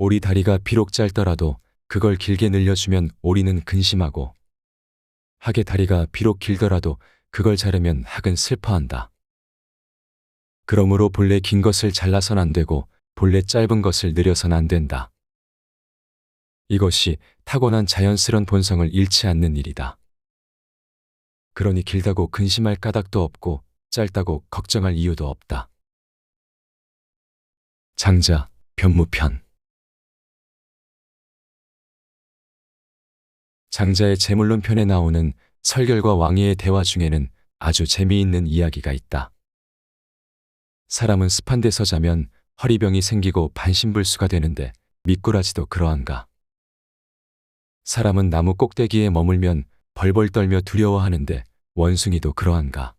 오리 다리가 비록 짧더라도 그걸 길게 늘려주면 오리는 근심하고, 학의 다리가 비록 길더라도 그걸 자르면 학은 슬퍼한다. 그러므로 본래 긴 것을 잘라선 안 되고 본래 짧은 것을 늘려선 안 된다. 이것이 타고난 자연스런 본성을 잃지 않는 일이다. 그러니 길다고 근심할 까닭도 없고 짧다고 걱정할 이유도 없다. 장자, 변무편. 장자의 제물론 편에 나오는 설결과 왕의의 대화 중에는 아주 재미있는 이야기가 있다. 사람은 습한 데서 자면 허리병이 생기고 반신불수가 되는데 미꾸라지도 그러한가. 사람은 나무 꼭대기에 머물면 벌벌 떨며 두려워하는데 원숭이도 그러한가.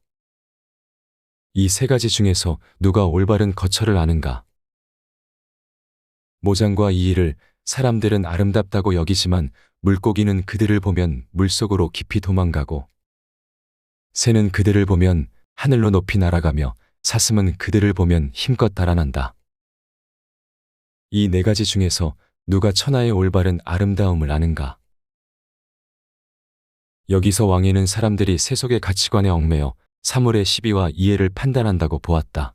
이 세 가지 중에서 누가 올바른 거처를 아는가. 모장과 이의를 사람들은 아름답다고 여기지만 물고기는 그들을 보면 물속으로 깊이 도망가고, 새는 그들을 보면 하늘로 높이 날아가며 사슴은 그들을 보면 힘껏 달아난다. 이 네 가지 중에서 누가 천하의 올바른 아름다움을 아는가. 여기서 왕에는 사람들이 세속의 가치관에 얽매여 사물의 시비와 이해를 판단한다고 보았다.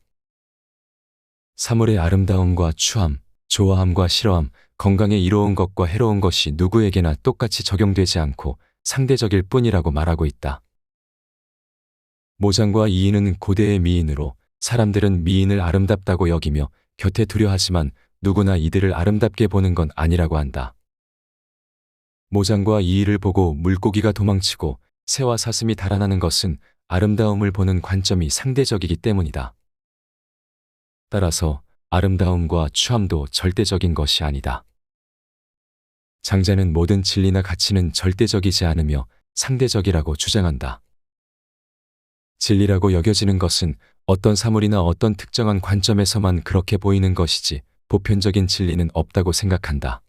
사물의 아름다움과 추함, 좋아함과 싫어함, 건강에 이로운 것과 해로운 것이 누구에게나 똑같이 적용되지 않고 상대적일 뿐이라고 말하고 있다. 모장과 이의는 고대의 미인으로 사람들은 미인을 아름답다고 여기며 곁에 두려하지만 누구나 이들을 아름답게 보는 건 아니라고 한다. 모장과 이의를 보고 물고기가 도망치고 새와 사슴이 달아나는 것은 아름다움을 보는 관점이 상대적이기 때문이다. 따라서 아름다움과 추함도 절대적인 것이 아니다. 장자는 모든 진리나 가치는 절대적이지 않으며 상대적이라고 주장한다. 진리라고 여겨지는 것은 어떤 사물이나 어떤 특정한 관점에서만 그렇게 보이는 것이지 보편적인 진리는 없다고 생각한다.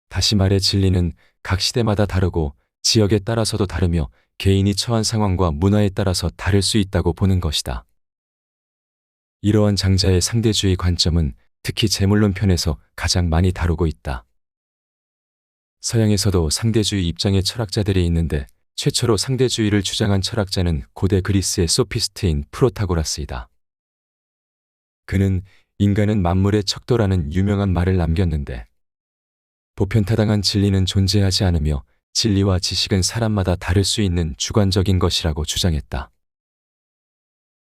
다시 말해 진리는 각 시대마다 다르고 지역에 따라서도 다르며 개인이 처한 상황과 문화에 따라서 다를 수 있다고 보는 것이다. 이러한 장자의 상대주의 관점은 특히 제물론 편에서 가장 많이 다루고 있다. 서양에서도 상대주의 입장의 철학자들이 있는데 최초로 상대주의를 주장한 철학자는 고대 그리스의 소피스트인 프로타고라스이다. 그는 인간은 만물의 척도라는 유명한 말을 남겼는데, 보편타당한 진리는 존재하지 않으며 진리와 지식은 사람마다 다를 수 있는 주관적인 것이라고 주장했다.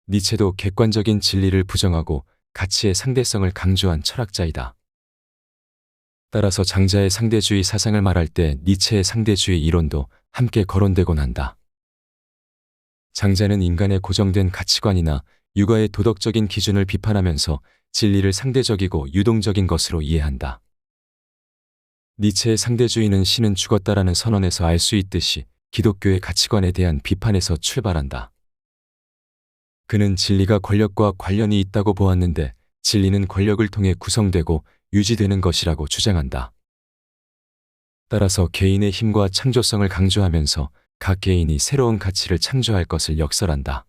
니체도 객관적인 진리를 부정하고 가치의 상대성을 강조한 철학자이다. 따라서 장자의 상대주의 사상을 말할 때 니체의 상대주의 이론도 함께 거론되곤 한다. 장자는 인간의 고정된 가치관이나 육아의 도덕적인 기준을 비판하면서 진리를 상대적이고 유동적인 것으로 이해한다. 니체의 상대주의는 신은 죽었다라는 선언에서 알 수 있듯이 기독교의 가치관에 대한 비판에서 출발한다. 그는 진리가 권력과 관련이 있다고 보았는데 진리는 권력을 통해 구성되고 유지되는 것이라고 주장한다. 따라서 개인의 힘과 창조성을 강조하면서 각 개인이 새로운 가치를 창조할 것을 역설한다.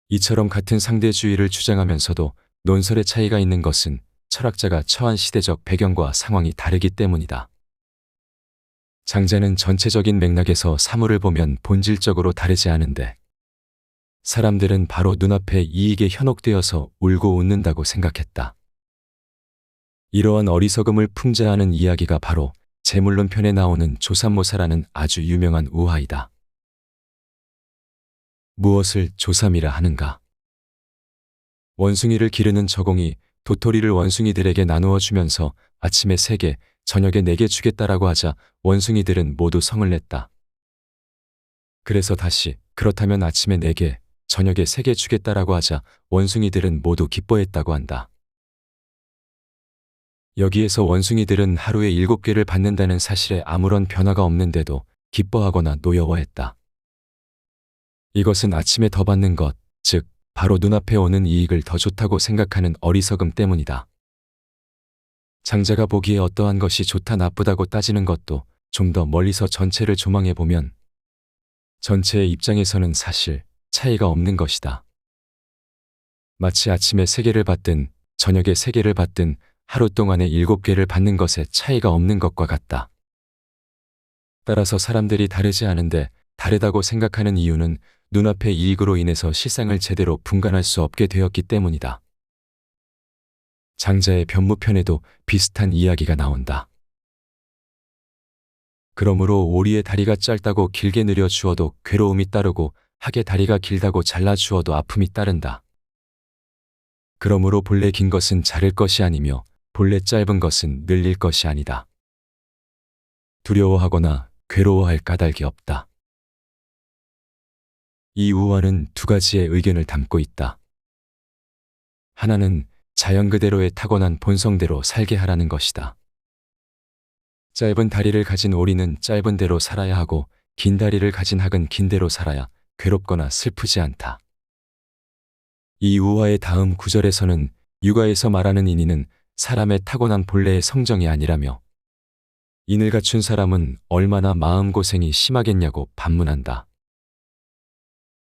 이처럼 같은 상대주의를 주장하면서도 논설의 차이가 있는 것은 철학자가 처한 시대적 배경과 상황이 다르기 때문이다. 장자는 전체적인 맥락에서 사물을 보면 본질적으로 다르지 않은데, 사람들은 바로 눈앞에 이익에 현혹되어서 울고 웃는다고 생각했다. 이러한 어리석음을 풍자하는 이야기가 바로 제물론 편에 나오는 조삼모사라는 아주 유명한 우화이다. 무엇을 조삼이라 하는가? 원숭이를 기르는 저공이 도토리를 원숭이들에게 나누어 주면서 아침에 3개, 저녁에 4개 주겠다라고 하자 원숭이들은 모두 성을 냈다. 그래서 다시 그렇다면 아침에 4개, 저녁에 3개 주겠다라고 하자 원숭이들은 모두 기뻐했다고 한다. 여기에서 원숭이들은 하루에 7개를 받는다는 사실에 아무런 변화가 없는데도 기뻐하거나 노여워했다. 이것은 아침에 더 받는 것, 즉 바로 눈앞에 오는 이익을 더 좋다고 생각하는 어리석음 때문이다. 장자가 보기에 어떠한 것이 좋다 나쁘다고 따지는 것도 좀 더 멀리서 전체를 조망해보면 전체의 입장에서는 사실 차이가 없는 것이다. 마치 아침에 3개를 받든 저녁에 3개를 받든 하루 동안에 7개를 받는 것에 차이가 없는 것과 같다. 따라서 사람들이 다르지 않은데 다르다고 생각하는 이유는 눈앞의 이익으로 인해서 실상을 제대로 분간할 수 없게 되었기 때문이다. 장자의 변무편에도 비슷한 이야기가 나온다. 그러므로 오리의 다리가 짧다고 길게 늘려 주어도 괴로움이 따르고 학의 다리가 길다고 잘라 주어도 아픔이 따른다. 그러므로 본래 긴 것은 자를 것이 아니며 본래 짧은 것은 늘릴 것이 아니다. 두려워하거나 괴로워할 까닭이 없다. 이 우화는 두 가지의 의견을 담고 있다. 하나는 자연 그대로의 타고난 본성대로 살게 하라는 것이다. 짧은 다리를 가진 오리는 짧은 대로 살아야 하고 긴 다리를 가진 학은 긴 대로 살아야 괴롭거나 슬프지 않다. 이 우화의 다음 구절에서는 육아에서 말하는 인의는 사람의 타고난 본래의 성정이 아니라며 인을 갖춘 사람은 얼마나 마음고생이 심하겠냐고 반문한다.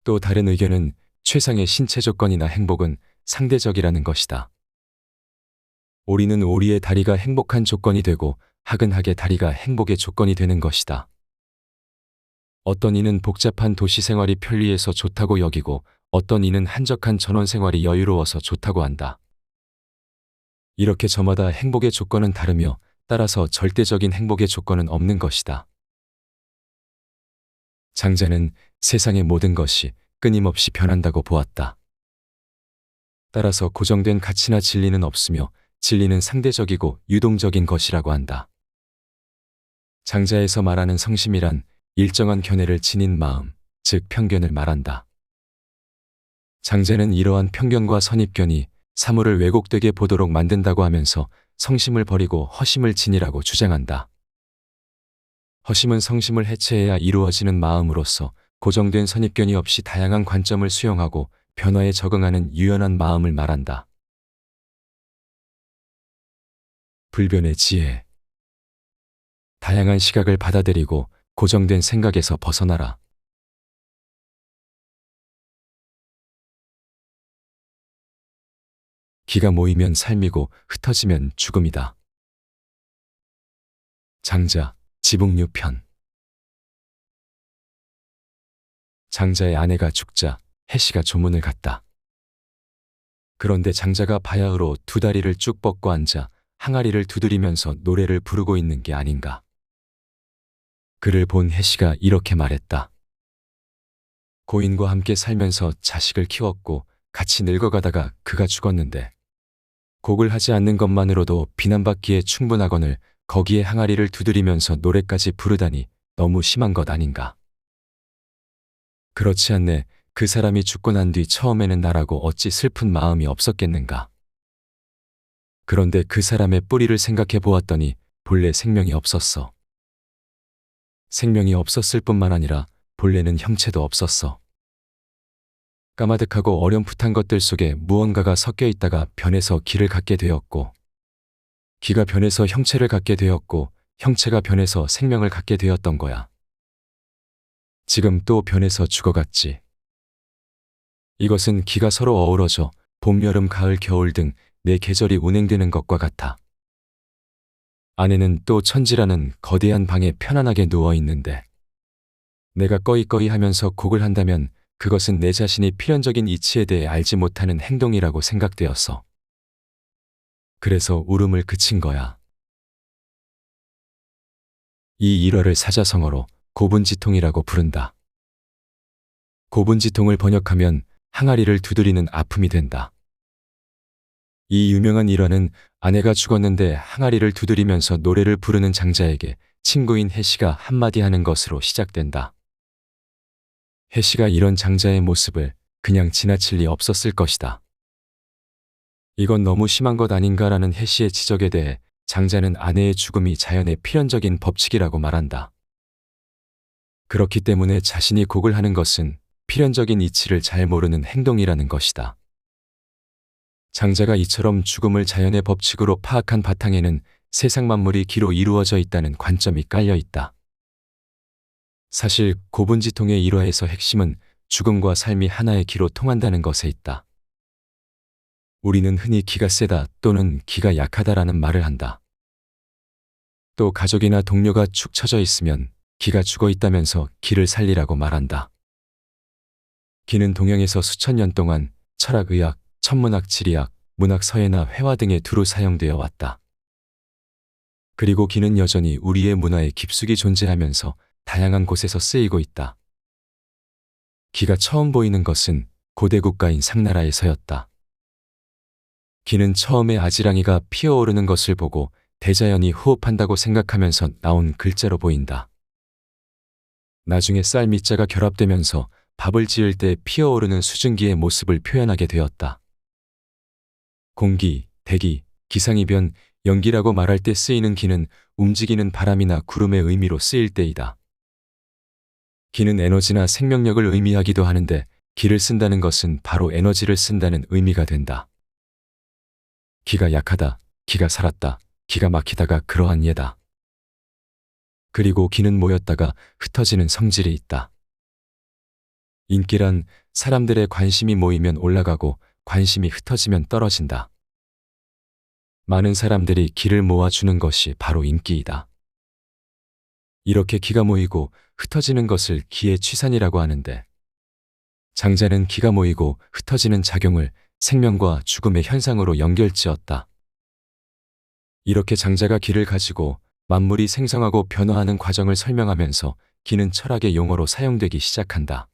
또 다른 의견은 최상의 신체 조건이나 행복은 상대적이라는 것이다. 오리는 오리의 다리가 행복한 조건이 되고 학은 학의 다리가 행복의 조건이 되는 것이다. 어떤 이는 복잡한 도시 생활이 편리해서 좋다고 여기고 어떤 이는 한적한 전원 생활이 여유로워서 좋다고 한다. 이렇게 저마다 행복의 조건은 다르며 따라서 절대적인 행복의 조건은 없는 것이다. 장자는 세상의 모든 것이 끊임없이 변한다고 보았다. 따라서 고정된 가치나 진리는 없으며 진리는 상대적이고 유동적인 것이라고 한다. 장자에서 말하는 성심이란 일정한 견해를 지닌 마음, 즉 편견을 말한다. 장자는 이러한 편견과 선입견이 사물을 왜곡되게 보도록 만든다고 하면서 성심을 버리고 허심을 지니라고 주장한다. 허심은 성심을 해체해야 이루어지는 마음으로서 고정된 선입견이 없이 다양한 관점을 수용하고 변화에 적응하는 유연한 마음을 말한다. 불변의 지혜. 다양한 시각을 받아들이고 고정된 생각에서 벗어나라. 기가 모이면 삶이고 흩어지면 죽음이다. 장자, 지북류편. 장자의 아내가 죽자 해시가 조문을 갔다. 그런데 장자가 바야흐로 두 다리를 쭉 뻗고 앉아 항아리를 두드리면서 노래를 부르고 있는 게 아닌가. 그를 본 해시가 이렇게 말했다. 고인과 함께 살면서 자식을 키웠고 같이 늙어가다가 그가 죽었는데 곡을 하지 않는 것만으로도 비난받기에 충분하거늘 거기에 항아리를 두드리면서 노래까지 부르다니 너무 심한 것 아닌가. 그렇지 않네. 그 사람이 죽고 난 뒤 처음에는 나라고 어찌 슬픈 마음이 없었겠는가. 그런데 그 사람의 뿌리를 생각해 보았더니 본래 생명이 없었어. 생명이 없었을 뿐만 아니라 본래는 형체도 없었어. 까마득하고 어렴풋한 것들 속에 무언가가 섞여 있다가 변해서 기를 갖게 되었고, 기가 변해서 형체를 갖게 되었고, 형체가 변해서 생명을 갖게 되었던 거야. 지금 또 변해서 죽어갔지. 이것은 기가 서로 어우러져 봄, 여름, 가을, 겨울 등 네 계절이 운행되는 것과 같아. 아내는 또 천지라는 거대한 방에 편안하게 누워 있는데 내가 꺼이꺼이 하면서 곡을 한다면 그것은 내 자신이 필연적인 이치에 대해 알지 못하는 행동이라고 생각되었어. 그래서 울음을 그친 거야. 이 일화를 사자성어로 고분지통이라고 부른다. 고분지통을 번역하면 항아리를 두드리는 아픔이 된다. 이 유명한 일화는 아내가 죽었는데 항아리를 두드리면서 노래를 부르는 장자에게 친구인 해시가 한마디 하는 것으로 시작된다. 해시가 이런 장자의 모습을 그냥 지나칠 리 없었을 것이다. 이건 너무 심한 것 아닌가라는 해시의 지적에 대해 장자는 아내의 죽음이 자연의 필연적인 법칙이라고 말한다. 그렇기 때문에 자신이 곡을 하는 것은 필연적인 이치를 잘 모르는 행동이라는 것이다. 장자가 이처럼 죽음을 자연의 법칙으로 파악한 바탕에는 세상 만물이 기로 이루어져 있다는 관점이 깔려 있다. 사실 고분지통의 일화에서 핵심은 죽음과 삶이 하나의 기로 통한다는 것에 있다. 우리는 흔히 기가 세다 또는 기가 약하다라는 말을 한다. 또 가족이나 동료가 축 처져 있으면 기가 죽어 있다면서 기를 살리라고 말한다. 기는 동양에서 수천 년 동안 철학의학, 천문학, 지리학, 문학, 서예나 회화 등에 두루 사용되어 왔다. 그리고 기는 여전히 우리의 문화에 깊숙이 존재하면서 다양한 곳에서 쓰이고 있다. 기가 처음 보이는 것은 고대 국가인 상나라에서였다. 기는 처음에 아지랑이가 피어오르는 것을 보고 대자연이 호흡한다고 생각하면서 나온 글자로 보인다. 나중에 쌀 밑자가 결합되면서 밥을 지을 때 피어오르는 수증기의 모습을 표현하게 되었다. 공기, 대기, 기상이변, 연기라고 말할 때 쓰이는 기는 움직이는 바람이나 구름의 의미로 쓰일 때이다. 기는 에너지나 생명력을 의미하기도 하는데 기를 쓴다는 것은 바로 에너지를 쓴다는 의미가 된다. 기가 약하다, 기가 살았다, 기가 막히다가 그러한 예다. 그리고 기는 모였다가 흩어지는 성질이 있다. 인기란 사람들의 관심이 모이면 올라가고 관심이 흩어지면 떨어진다. 많은 사람들이 기를 모아주는 것이 바로 인기이다. 이렇게 기가 모이고 흩어지는 것을 기의 취산이라고 하는데, 장자는 기가 모이고 흩어지는 작용을 생명과 죽음의 현상으로 연결지었다. 이렇게 장자가 기를 가지고 만물이 생성하고 변화하는 과정을 설명하면서 기는 철학의 용어로 사용되기 시작한다.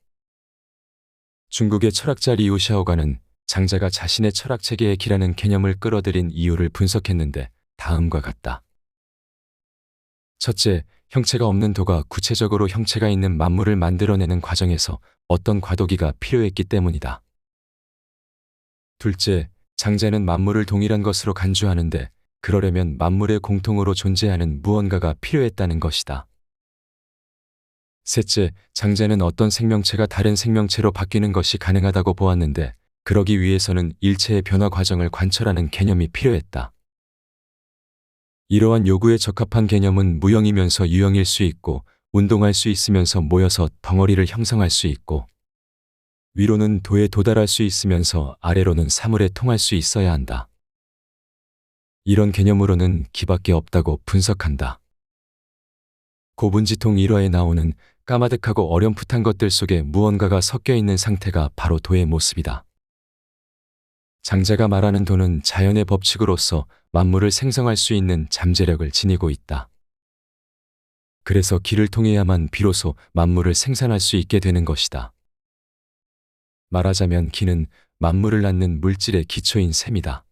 중국의 철학자 리우 샤오가는 장자가 자신의 철학 체계에 기라는 개념을 끌어들인 이유를 분석했는데 다음과 같다. 첫째, 형체가 없는 도가 구체적으로 형체가 있는 만물을 만들어내는 과정에서 어떤 과도기가 필요했기 때문이다. 둘째, 장자는 만물을 동일한 것으로 간주하는데 그러려면 만물에 공통으로 존재하는 무언가가 필요했다는 것이다. 셋째, 장자는 어떤 생명체가 다른 생명체로 바뀌는 것이 가능하다고 보았는데 그러기 위해서는 일체의 변화 과정을 관철하는 개념이 필요했다. 이러한 요구에 적합한 개념은 무형이면서 유형일 수 있고 운동할 수 있으면서 모여서 덩어리를 형성할 수 있고 위로는 도에 도달할 수 있으면서 아래로는 사물에 통할 수 있어야 한다. 이런 개념으로는 기밖에 없다고 분석한다. 고분지통 1화에 나오는 까마득하고 어렴풋한 것들 속에 무언가가 섞여 있는 상태가 바로 도의 모습이다. 장자가 말하는 도는 자연의 법칙으로서 만물을 생성할 수 있는 잠재력을 지니고 있다. 그래서 기를 통해야만 비로소 만물을 생산할 수 있게 되는 것이다. 말하자면 기는 만물을 낳는 물질의 기초인 셈이다.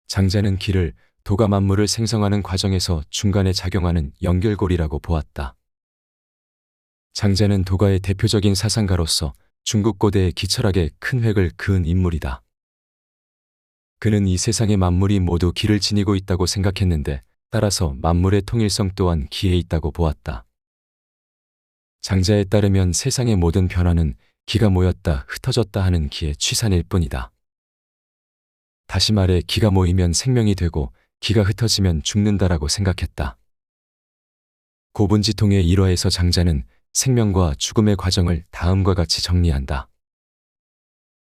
장자는 기를 도가 만물을 생성하는 과정에서 중간에 작용하는 연결고리라고 보았다. 장자는 도가의 대표적인 사상가로서 중국 고대의 기철학에 큰 획을 그은 인물이다. 그는 이 세상의 만물이 모두 기를 지니고 있다고 생각했는데 따라서 만물의 통일성 또한 기에 있다고 보았다. 장자에 따르면 세상의 모든 변화는 기가 모였다 흩어졌다 하는 기의 취산일 뿐이다. 다시 말해 기가 모이면 생명이 되고 기가 흩어지면 죽는다라고 생각했다. 고분지통의 1화에서 장자는 생명과 죽음의 과정을 다음과 같이 정리한다.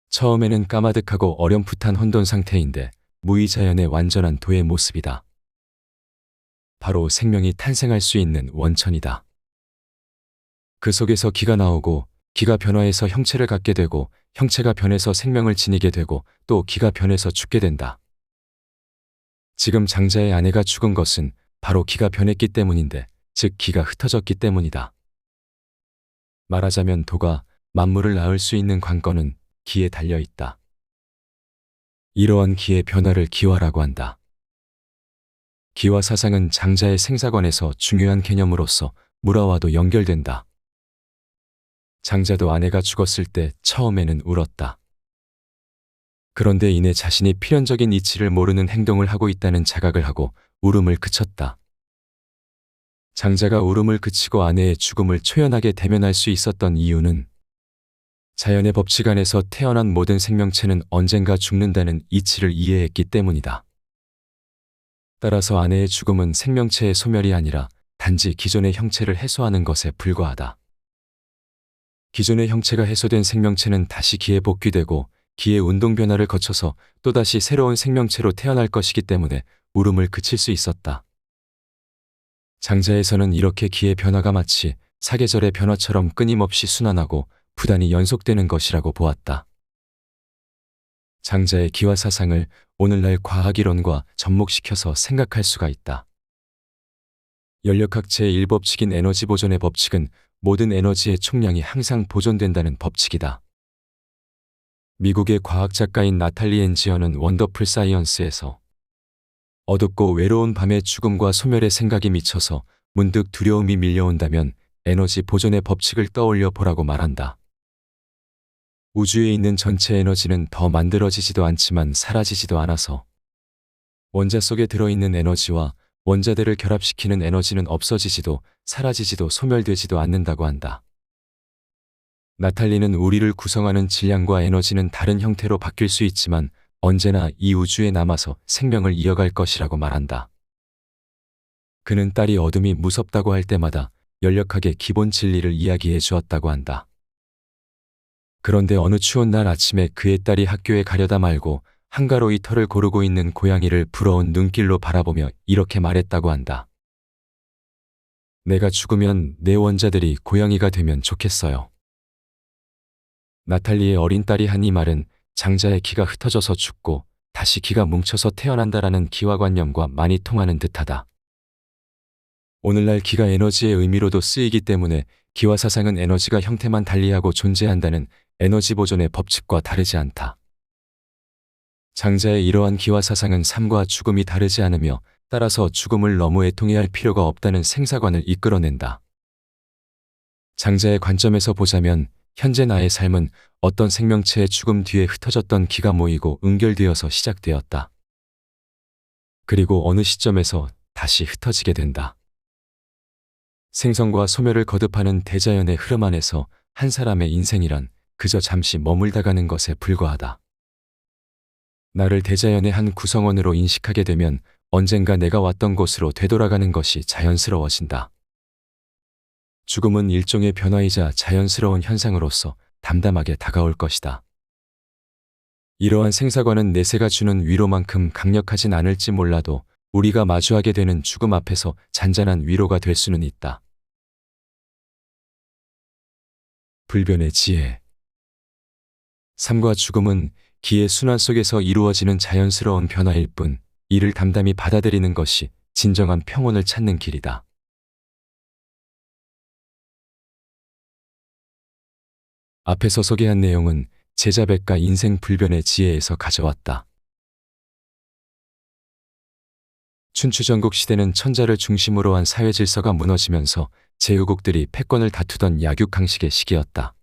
처음에는 까마득하고 어렴풋한 혼돈 상태인데 무의자연의 완전한 도의 모습이다. 바로 생명이 탄생할 수 있는 원천이다. 그 속에서 기가 나오고 기가 변화해서 형체를 갖게 되고 형체가 변해서 생명을 지니게 되고 또 기가 변해서 죽게 된다. 지금 장자의 아내가 죽은 것은 바로 기가 변했기 때문인데, 즉 기가 흩어졌기 때문이다. 말하자면 도가 만물을 낳을 수 있는 관건은 기에 달려 있다. 이러한 기의 변화를 기화라고 한다. 기화 사상은 장자의 생사관에서 중요한 개념으로서 물화와도 연결된다. 장자도 아내가 죽었을 때 처음에는 울었다. 그런데 이내 자신이 필연적인 이치를 모르는 행동을 하고 있다는 자각을 하고 울음을 그쳤다. 장자가 울음을 그치고 아내의 죽음을 초연하게 대면할 수 있었던 이유는 자연의 법칙 안에서 태어난 모든 생명체는 언젠가 죽는다는 이치를 이해했기 때문이다. 따라서 아내의 죽음은 생명체의 소멸이 아니라 단지 기존의 형체를 해소하는 것에 불과하다. 기존의 형체가 해소된 생명체는 다시 기에 복귀되고 기의 운동 변화를 거쳐서 또다시 새로운 생명체로 태어날 것이기 때문에 울음을 그칠 수 있었다. 장자에서는 이렇게 기의 변화가 마치 사계절의 변화처럼 끊임없이 순환하고 부단히 연속되는 것이라고 보았다. 장자의 기와 사상을 오늘날 과학이론과 접목시켜서 생각할 수가 있다. 연력학 제1법칙인 에너지 보존의 법칙은 모든 에너지의 총량이 항상 보존된다는 법칙이다. 미국의 과학작가인 나탈리 엔지어는 원더풀 사이언스에서 어둡고 외로운 밤의 죽음과 소멸의 생각이 미쳐서 문득 두려움이 밀려온다면 에너지 보존의 법칙을 떠올려 보라고 말한다. 우주에 있는 전체 에너지는 더 만들어지지도 않지만 사라지지도 않아서 원자 속에 들어있는 에너지와 원자들을 결합시키는 에너지는 없어지지도 사라지지도 소멸되지도 않는다고 한다. 나탈리는 우리를 구성하는 질량과 에너지는 다른 형태로 바뀔 수 있지만 언제나 이 우주에 남아서 생명을 이어갈 것이라고 말한다. 그는 딸이 어둠이 무섭다고 할 때마다 연력학의 기본 진리를 이야기해 주었다고 한다. 그런데 어느 추운 날 아침에 그의 딸이 학교에 가려다 말고 한가로이 털을 고르고 있는 고양이를 부러운 눈길로 바라보며 이렇게 말했다고 한다. 내가 죽으면 내 원자들이 고양이가 되면 좋겠어요. 나탈리의 어린 딸이 한 이 말은 장자의 기가 흩어져서 죽고 다시 기가 뭉쳐서 태어난다라는 기와관념과 많이 통하는 듯하다. 오늘날 기가 에너지의 의미로도 쓰이기 때문에 기와 사상은 에너지가 형태만 달리하고 존재한다는 에너지 보존의 법칙과 다르지 않다. 장자의 이러한 기와 사상은 삶과 죽음이 다르지 않으며 따라서 죽음을 너무 애통해할 필요가 없다는 생사관을 이끌어낸다. 장자의 관점에서 보자면 현재 나의 삶은 어떤 생명체의 죽음 뒤에 흩어졌던 기가 모이고 응결되어서 시작되었다. 그리고 어느 시점에서 다시 흩어지게 된다. 생성과 소멸을 거듭하는 대자연의 흐름 안에서 한 사람의 인생이란 그저 잠시 머물다 가는 것에 불과하다. 나를 대자연의 한 구성원으로 인식하게 되면 언젠가 내가 왔던 곳으로 되돌아가는 것이 자연스러워진다. 죽음은 일종의 변화이자 자연스러운 현상으로서 담담하게 다가올 것이다. 이러한 생사관은 내세가 주는 위로만큼 강력하진 않을지 몰라도 우리가 마주하게 되는 죽음 앞에서 잔잔한 위로가 될 수는 있다. 불변의 지혜. 삶과 죽음은 기의 순환 속에서 이루어지는 자연스러운 변화일 뿐 이를 담담히 받아들이는 것이 진정한 평온을 찾는 길이다. 앞에서 소개한 내용은 제자백가 인생 불변의 지혜에서 가져왔다. 춘추전국 시대는 천자를 중심으로 한 사회 질서가 무너지면서 제후국들이 패권을 다투던 약육강식의 시기였다.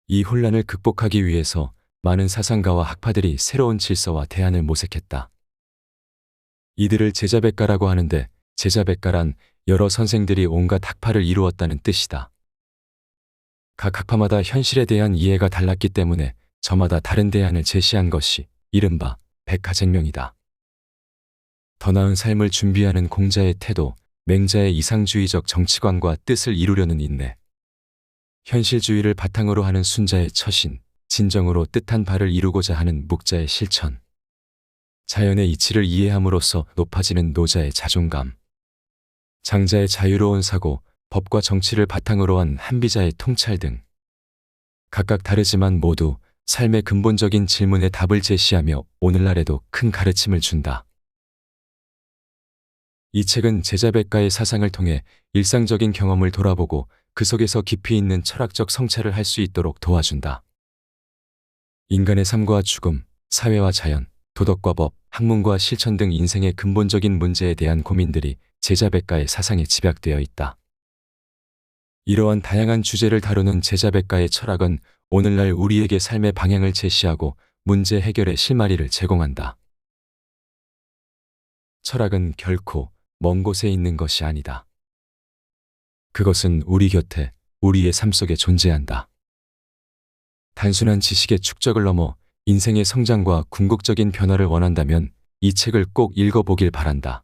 이 혼란을 극복하기 위해서 많은 사상가와 학파들이 새로운 질서와 대안을 모색했다. 이들을 제자백가라고 하는데 제자백가란 여러 선생들이 온갖 학파를 이루었다는 뜻이다. 각 학파마다 현실에 대한 이해가 달랐기 때문에 저마다 다른 대안을 제시한 것이 이른바 백가쟁명이다. 더 나은 삶을 준비하는 공자의 태도, 맹자의 이상주의적 정치관과 뜻을 이루려는 인내, 현실주의를 바탕으로 하는 순자의 처신, 진정으로 뜻한 바를 이루고자 하는 묵자의 실천, 자연의 이치를 이해함으로써 높아지는 노자의 자존감, 장자의 자유로운 사고, 법과 정치를 바탕으로 한 한비자의 통찰 등 각각 다르지만 모두 삶의 근본적인 질문에 답을 제시하며 오늘날에도 큰 가르침을 준다. 이 책은 제자백가의 사상을 통해 일상적인 경험을 돌아보고 그 속에서 깊이 있는 철학적 성찰을 할 수 있도록 도와준다. 인간의 삶과 죽음, 사회와 자연, 도덕과 법, 학문과 실천 등 인생의 근본적인 문제에 대한 고민들이 제자백가의 사상에 집약되어 있다. 이러한 다양한 주제를 다루는 제자백가의 철학은 오늘날 우리에게 삶의 방향을 제시하고 문제 해결의 실마리를 제공한다. 철학은 결코 먼 곳에 있는 것이 아니다. 그것은 우리 곁에, 우리의 삶 속에 존재한다. 단순한 지식의 축적을 넘어 인생의 성장과 궁극적인 변화를 원한다면 이 책을 꼭 읽어보길 바란다.